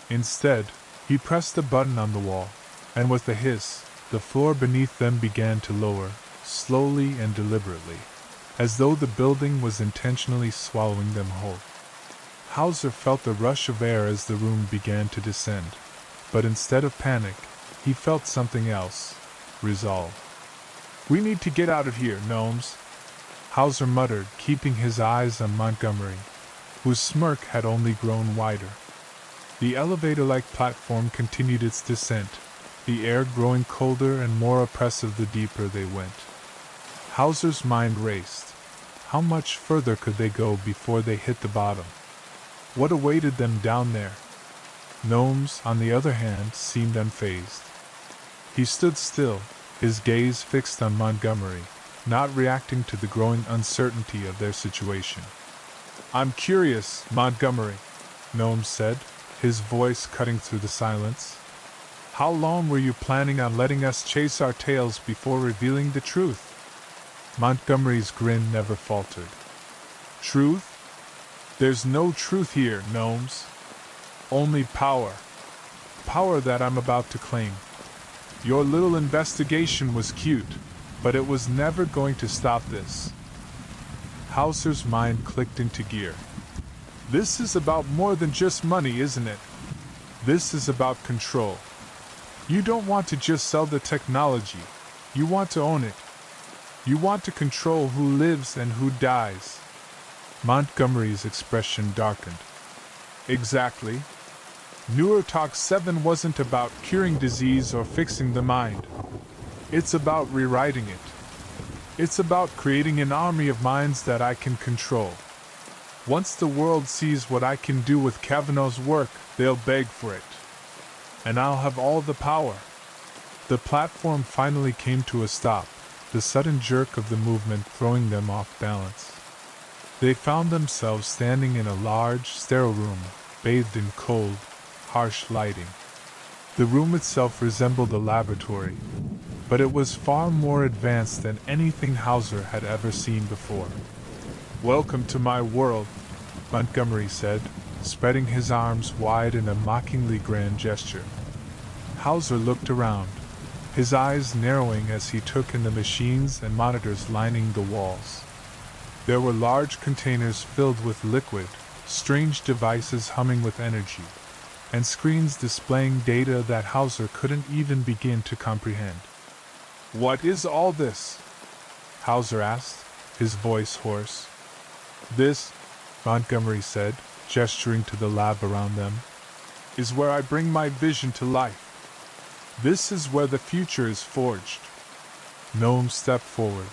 Instead, he pressed a button on the wall, and with a hiss, the floor beneath them began to lower, slowly and deliberately, as though the building was intentionally swallowing them whole. Hauser felt a rush of air as the room began to descend, but instead of panic, he felt something else, resolve. We need to get out of here, gnomes, Hauser muttered, keeping his eyes on Montgomery, whose smirk had only grown wider. The elevator-like platform continued its descent, the air growing colder and more oppressive the deeper they went. Hauser's mind raced. How much further could they go before they hit the bottom? What awaited them down there? Gnomes, on the other hand, seemed unfazed. He stood still, his gaze fixed on Montgomery, not reacting to the growing uncertainty of their situation. I'm curious, Montgomery, Gnome said, his voice cutting through the silence. How long were you planning on letting us chase our tails before revealing the truth? Montgomery's grin never faltered. Truth? There's no truth here, gnomes. Only power. Power that I'm about to claim. Your little investigation was cute, but it was never going to stop this. Hauser's mind clicked into gear. This is about more than just money, isn't it? This is about control. You don't want to just sell the technology. You want to own it. You want to control who lives and who dies. Montgomery's expression darkened. Exactly. Neurotoxin 7 wasn't about curing disease or fixing the mind. It's about rewriting it. It's about creating an army of minds that I can control. Once the world sees what I can do with Kavanaugh's work, they'll beg for it. And I'll have all the power. The platform finally came to a stop, the sudden jerk of the movement throwing them off balance. They found themselves standing in a large, sterile room, bathed in cold, harsh lighting. The room itself resembled a laboratory, but it was far more advanced than anything Hauser had ever seen before. Welcome to my world, Montgomery said, spreading his arms wide in a mockingly grand gesture. Hauser looked around, his eyes narrowing as he took in the machines and monitors lining the walls. There were large containers filled with liquid, strange devices humming with energy, and screens displaying data that Hauser couldn't even begin to comprehend. What is all this? Hauser asked, his voice hoarse. This, Montgomery said, gesturing to the lab around them, is where I bring my vision to life. This is where the future is forged. Gnome stepped forward,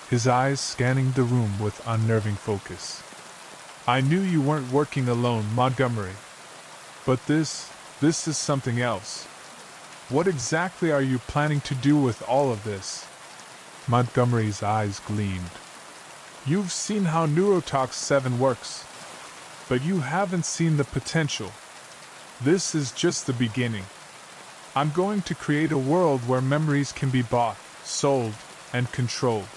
his eyes scanning the room with unnerving focus. I knew you weren't working alone, Montgomery. But this is something else. What exactly are you planning to do with all of this? Montgomery's eyes gleamed. You've seen how Neurotoxin 7 works, but you haven't seen the potential. This is just the beginning. I'm going to create a world where memories can be bought, sold, and controlled.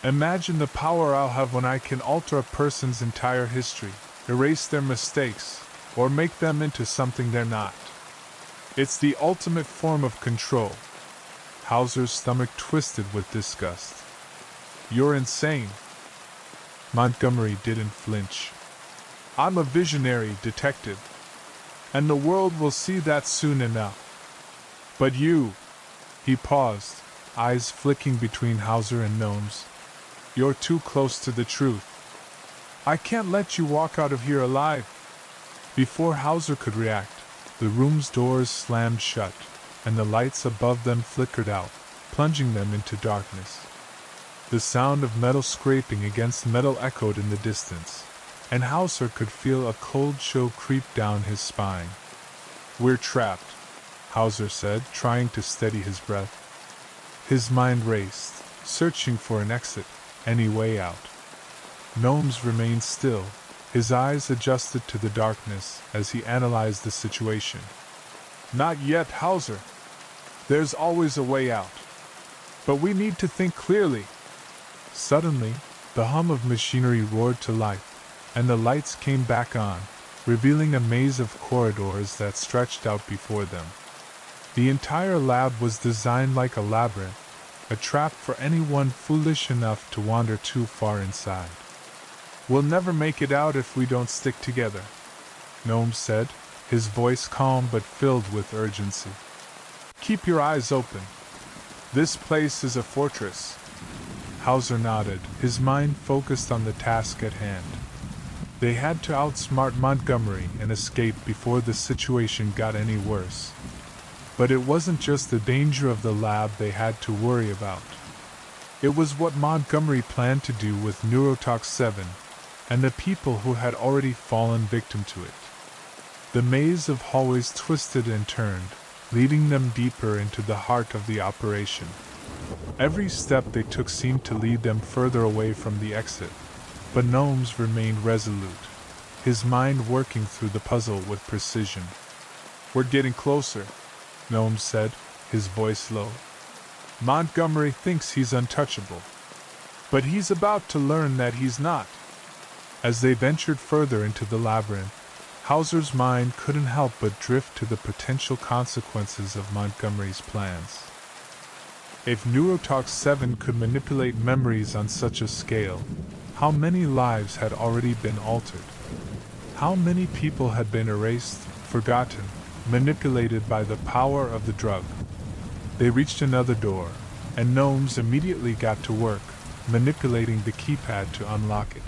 Imagine the power I'll have when I can alter a person's entire history, erase their mistakes, or make them into something they're not. It's the ultimate form of control. Hauser's stomach twisted with disgust. You're insane. Montgomery didn't flinch. I'm a visionary detective, and the world will see that soon enough. But you, he paused, eyes flicking between Hauser and Gnomes. You're too close to the truth. I can't let you walk out of here alive. Before Hauser could react, the room's doors slammed shut, and the lights above them flickered out, plunging them into darkness. The sound of metal scraping against metal echoed in the distance, and Hauser could feel a cold chill creep down his spine. We're trapped, Hauser said, trying to steady his breath. His mind raced, searching for an exit, any way out. Gnomes remained still, his eyes adjusted to the darkness as he analyzed the situation. Not yet, Hauser. There's always a way out. But we need to think clearly. Suddenly, the hum of machinery roared to life, and the lights came back on, revealing a maze of corridors that stretched out before them. The entire lab was designed like a labyrinth, a trap for anyone foolish enough to wander too far inside. We'll never make it out if we don't stick together, Gnome said, his voice calm but filled with urgency. Keep your eyes open. This place is a fortress. Hauser nodded, his mind focused on the task at hand. They had to outsmart Montgomery and escape before the situation got any worse. But it wasn't just the danger of the lab they had to worry about. It was what Montgomery planned to do with Neurotoxin 7, and the people who had already fallen victim to it. The maze of hallways twisted and turned, leading them deeper into the heart of the operation. Every step they took seemed to lead them further away from the exit, but Gnomes remained resolute, his mind working through the puzzle with precision. We're getting closer, Gnome said, his voice low. Montgomery thinks he's untouchable, but he's about to learn that he's not. As they ventured further into the labyrinth, Hauser's mind couldn't help but drift to the potential consequences of Montgomery's plans. If Neurotoxin 7 could manipulate memories on such a scale, how many lives had already been altered? How many people had been erased, forgotten, manipulated by the power of the drug? They reached another door, and Gnomes immediately got to work, manipulating the keypad to unlock it.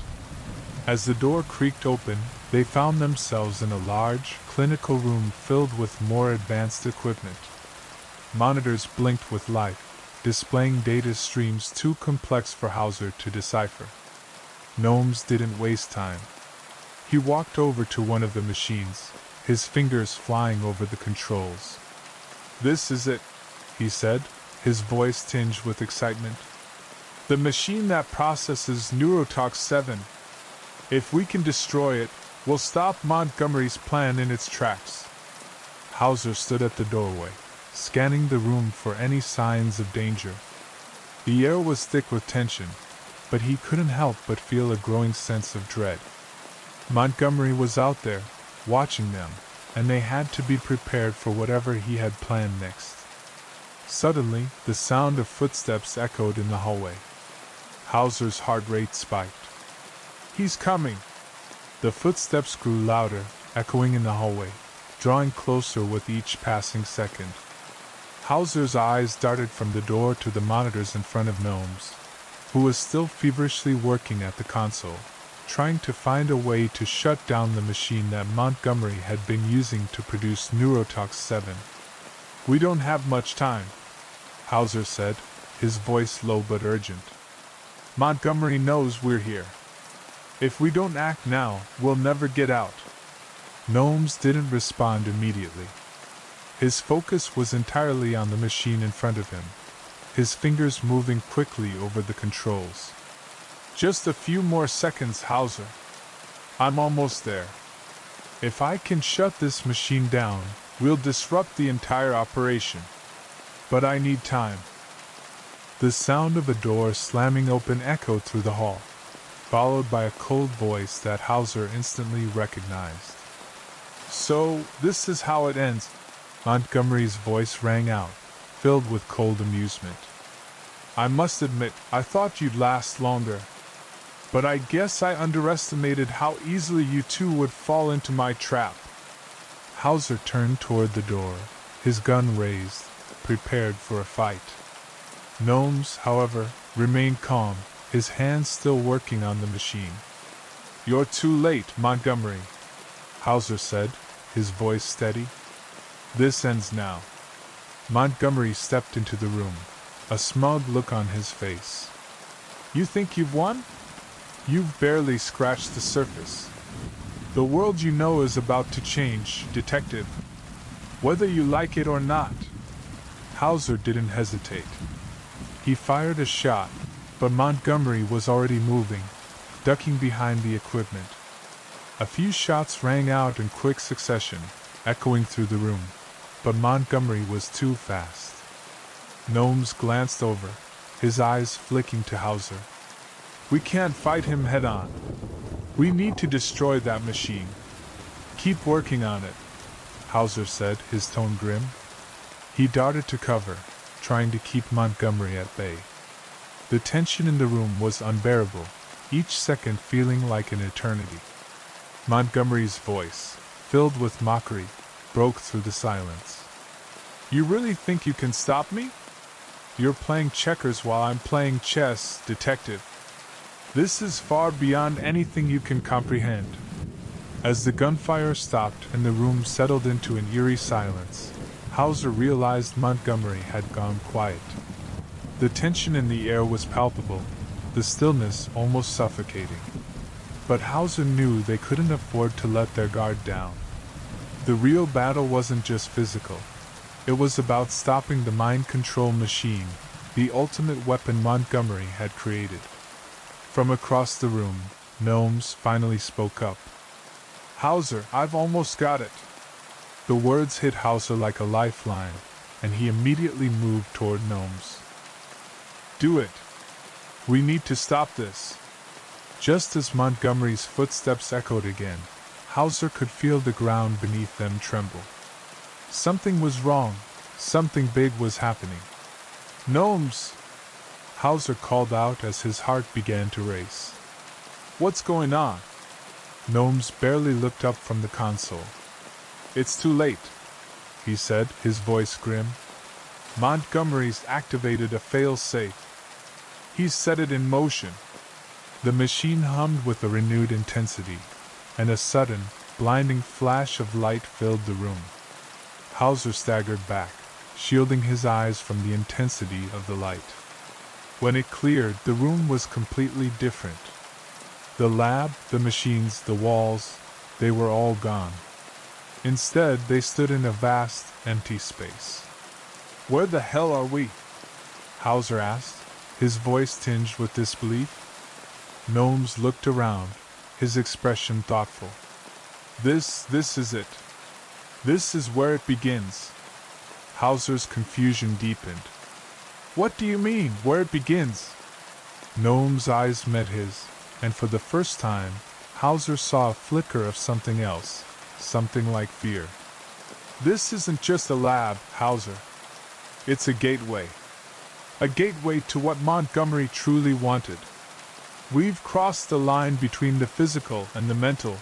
As the door creaked open, they found themselves in a large, clinical room filled with more advanced equipment. Monitors blinked with life, displaying data streams too complex for Hauser to decipher. Gnomes didn't waste time. He walked over to one of the machines, his fingers flying over the controls. This is it, he said, his voice tinged with excitement. The machine that processes Neurotoxin 7. If we can destroy it, we'll stop Montgomery's plan in its tracks. Hauser stood at the doorway, scanning the room for any signs of danger. The air was thick with tension, but he couldn't help but feel a growing sense of dread. Montgomery was out there, watching them, and they had to be prepared for whatever he had planned next. Suddenly, the sound of footsteps echoed in the hallway. Hauser's heart rate spiked. He's coming! The footsteps grew louder, echoing in the hallway, drawing closer with each passing second. Hauser's eyes darted from the door to the monitors in front of Gnomes, who was still feverishly working at the console, trying to find a way to shut down the machine that Montgomery had been using to produce Neurotoxin 7. We don't have much time, Hauser said, his voice low but urgent. Montgomery knows we're here. If we don't act now, we'll never get out. Gnomes didn't respond immediately. His focus was entirely on the machine in front of him, his fingers moving quickly over the controls. Just a few more seconds, Hauser. I'm almost there. If I can shut this machine down, we'll disrupt the entire operation. But I need time. The sound of a door slamming open echoed through the hall, followed by a cold voice that Hauser instantly recognized. So, this is how it ends, Montgomery's voice rang out, filled with cold amusement. I must admit, I thought you'd last longer. But I guess I underestimated how easily you two would fall into my trap. Hauser turned toward the door, his gun raised, prepared for a fight. Gnomes, however, remained calm, his hands still working on the machine. "You're too late, Montgomery," Hauser said, his voice steady. "This ends now." Montgomery stepped into the room, a smug look on his face. "You think you've won? You've barely scratched the surface. The world you know is about to change, Detective. Whether you like it or not." Hauser didn't hesitate. He fired a shot, but Montgomery was already moving, ducking behind the equipment. A few shots rang out in quick succession, echoing through the room, but Montgomery was too fast. Gnomes glanced over, his eyes flicking to Hauser. "We can't fight him head-on. We need to destroy that machine. Keep working on it," Hauser said, his tone grim. He darted to cover, trying to keep Montgomery at bay. The tension in the room was unbearable, each second feeling like an eternity. Montgomery's voice, filled with mockery, broke through the silence. "You really think you can stop me? You're playing checkers while I'm playing chess, Detective. This is far beyond anything you can comprehend." As the gunfire stopped and the room settled into an eerie silence, Hauser realized Montgomery had gone quiet. The tension in the air was palpable, the stillness almost suffocating. But Hauser knew they couldn't afford to let their guard down. The real battle wasn't just physical. It was about stopping the mind control machine, the ultimate weapon Montgomery had created. From across the room, Gnomes finally spoke up. "Hauser, I've almost got it." The words hit Hauser like a lifeline, and he immediately moved toward Gnomes. "Do it. We need to stop this." Just as Montgomery's footsteps echoed again, Hauser could feel the ground beneath them tremble. Something was wrong, something big was happening. "Gnomes!" Hauser called out as his heart began to race. "What's going on?" Gnomes barely looked up from the console. "It's too late," he said, his voice grim. "Montgomery's activated a fail-safe. He's set it in motion." The machine hummed with a renewed intensity, and a sudden, blinding flash of light filled the room. Hauser staggered back, shielding his eyes from the intensity of the light. When it cleared, the room was completely different. The lab, the machines, the walls, they were all gone. Instead, they stood in a vast, empty space. "Where the hell are we?" Hauser asked, his voice tinged with disbelief. Gnomes looked around, his expression thoughtful. This is it. This is where it begins." Hauser's confusion deepened. "What do you mean, where it begins?" Gnome's eyes met his, and for the first time, Hauser saw a flicker of something else, something like fear. "This isn't just a lab, Hauser. It's a gateway. A gateway to what Montgomery truly wanted. We've crossed the line between the physical and the mental.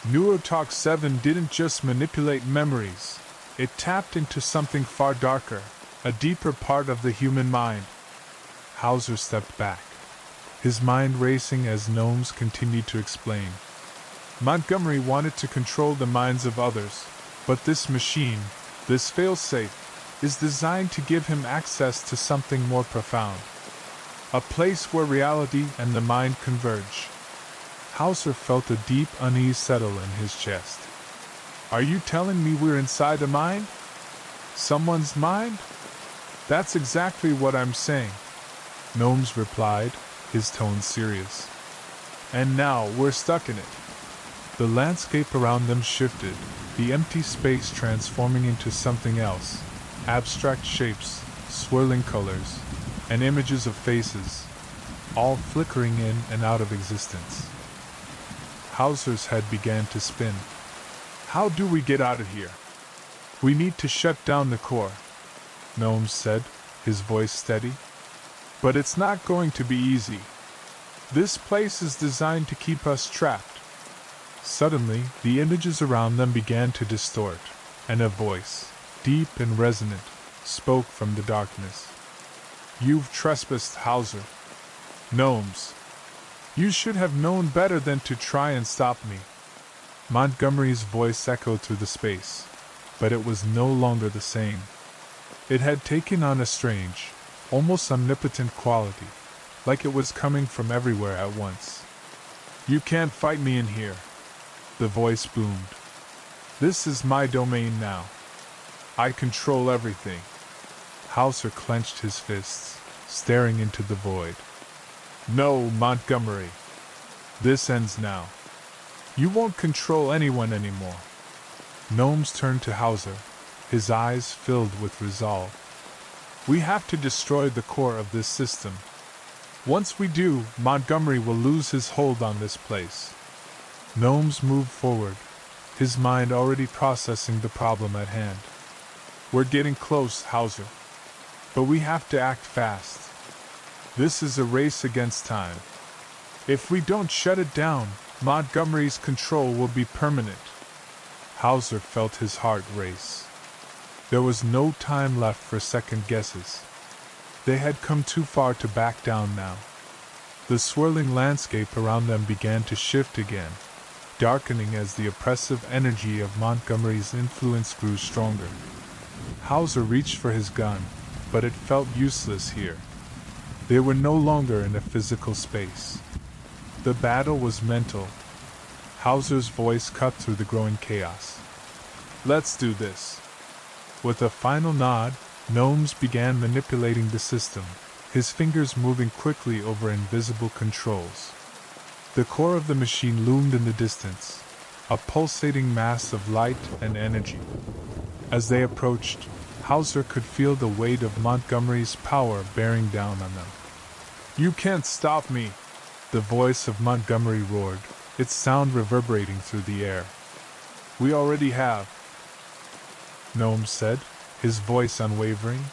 Neurotoxin 7 didn't just manipulate memories, it tapped into something far darker, a deeper part of the human mind." Hauser stepped back, his mind racing as Gnomes continued to explain. "Montgomery wanted to control the minds of others, but this machine, this failsafe, is designed to give him access to something more profound. A place where reality and the mind converge." Hauser felt a deep unease settle in his chest. "Are you telling me we're inside a mind? Someone's mind?" "That's exactly what I'm saying," Gnomes replied, his tone serious. "And now we're stuck in it." The landscape around them shifted, the empty space transforming into something else, abstract shapes, swirling colors, and images of faces, all flickering in and out of existence. Hauser's head began to spin. "How do we get out of here?" "We need to shut down the core," Gnomes said, his voice steady. "But it's not going to be easy. This place is designed to keep us trapped. Suddenly, the images around them began to distort, and a voice, deep and resonant, spoke from the darkness. You've trespassed, Hauser. Gnomes. You should have known better than to try and stop me. Montgomery's voice echoed through the space, but it was no longer the same. It had taken on a strange, almost omnipotent quality, like it was coming from everywhere at once. You can't fight me in here, the voice boomed. This is my domain now. I control everything. Hauser clenched his fists, staring into the void. No, Montgomery. This ends now. You won't control anyone anymore. Gnomes turned to Hauser, his eyes filled with resolve. We have to destroy the core of this system. Once we do, Montgomery will lose his hold on this place. Gnomes moved forward, his mind already processing the problem at hand. We're getting close, Hauser. But we have to act fast. This is a race against time. If we don't shut it down, Montgomery's control will be permanent. Hauser felt his heart race. There was no time left for second guesses. They had come too far to back down now. The swirling landscape around them began to shift again, darkening as the oppressive energy of Montgomery's influence grew stronger. Hauser reached for his gun, but it felt useless here. They were no longer in a physical space. The battle was mental. Hauser's voice cut through the growing chaos. Let's do this. With a final nod, Gnomes began manipulating the system, his fingers moving quickly over invisible controls. The core of the machine loomed in the distance, a pulsating mass of light and energy. As they approached, Hauser could feel the weight of Montgomery's power bearing down on them. You can't stop me, the voice of Montgomery roared, its sound reverberating through the air. We already have, Gnomes said, his voice unwavering.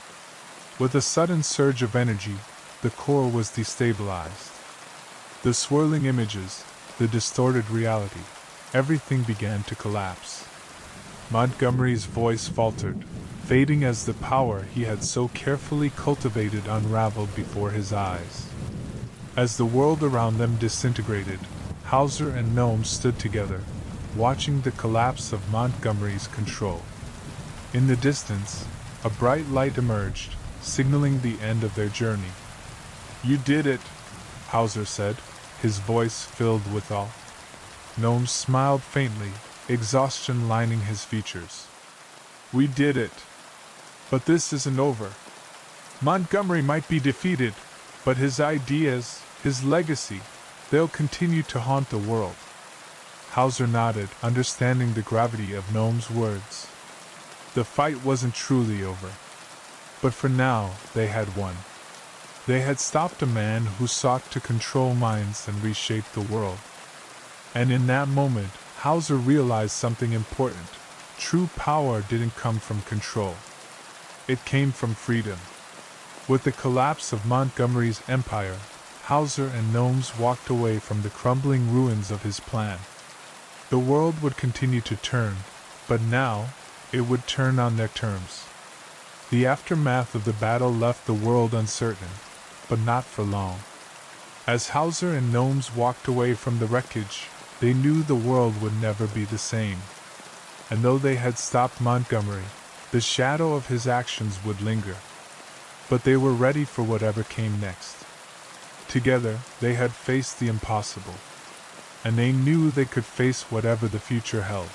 With a sudden surge of energy, the core was destabilized. The swirling images, the distorted reality, everything began to collapse. Montgomery's voice faltered, fading as the power he had so carefully cultivated unraveled before his eyes. As the world around them disintegrated, Hauser and Gnomes stood together, watching the collapse of Montgomery's control. In the distance, a bright light emerged, signaling the end of their journey. You did it, Hauser said, his voice filled with awe. Gnomes smiled faintly, exhaustion lining his features. We did it. But this isn't over. Montgomery might be defeated, but his ideas, his legacy, they'll continue to haunt the world. Hauser nodded, understanding the gravity of Gnome's words. The fight wasn't truly over. But for now, they had won. They had stopped a man who sought to control minds and reshape the world. And in that moment, Hauser realized something important. True power didn't come from control. It came from freedom. With the collapse of Montgomery's empire, Hauser and Gnomes walked away from the crumbling ruins of his plan. The world would continue to turn, but now, it would turn on their terms. The aftermath of the battle left the world uncertain, but not for long. As Hauser and Gnomes walked away from the wreckage, they knew the world would never be the same. And though they had stopped Montgomery, the shadow of his actions would linger. But they were ready for whatever came next. Together, they had faced the impossible. And they knew they could face whatever the future held.